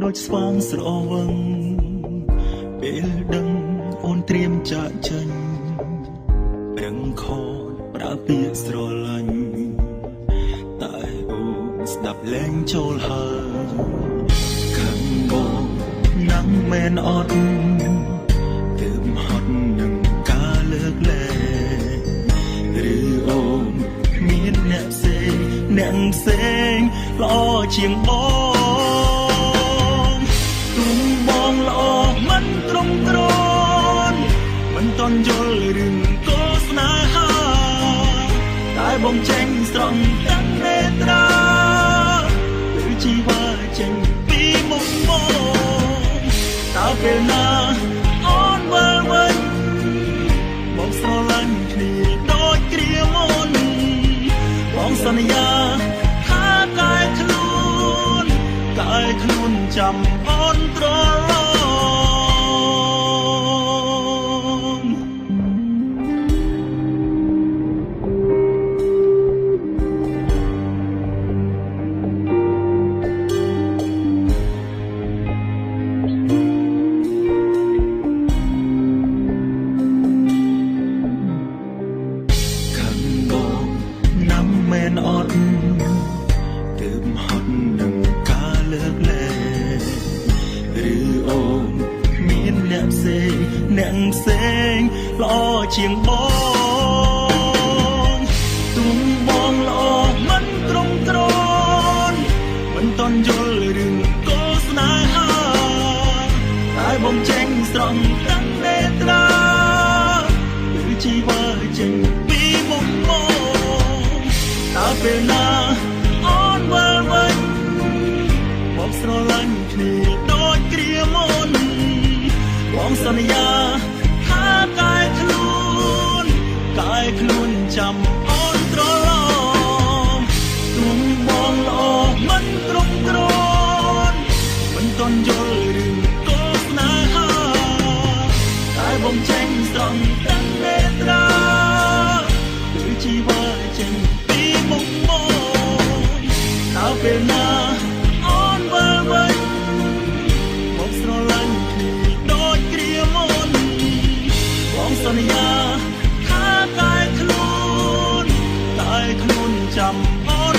ដូចស្វាងស្រវឹងពេលដឹងអូនត្រៀមចាក់ចេញប្រឹងខនប្រើពាក្យស្រឡាញ់តែអូនស្ដាប់លែងចូលហើយខឹងបងណាំមែនអត់ទើបហត់នឹងការលើកលែងឬអូនមានអ្នកផ្សេងល្អជាងបងទុំបងល្អមិនត្រង់ត្រង់មិនតន់យល់រឿងកុសស្នេហាតែបងចេញស្រង់ទាំងនេត្រាគឺជីវិតចេញពីមុខមកតើពេលណាអូនវិលវិញបងស្រឡាញ់គ្នាដូចគ្រាមុនបងសន្យាខ្លួនចាំអូនត្រឡងខាងបងណាំមែនអត់ទើបហត់នឹងលើកលែងឬអូនមានអ្នកផ្សេងល្អជាងបងទុំបងល្អមិនត្រង់ត្រង់មិនតន់យល់រឿងកុសស្នេហាតែបងចេញស្រង់ទាំងនេត្រាគឺជីវិតចេញពីមុខមកតើពេលណាអូនវិលវិញបងស្រឡាញ់គ្នាដូចគ្រាមុនបងសន្យាថាកាយខ្លួនចាំអូនត្រឡងទុំបងល្អមិនត្រង់ត្រង់មិនតន់យល់រឿងកុសស្នេហាតែបងចេញស្រង់ទាំងនេត្រាគឺជីវិតចេញពីមុខមកតើពេលណាសន្យាថាកាយខ្លួនចាំអូន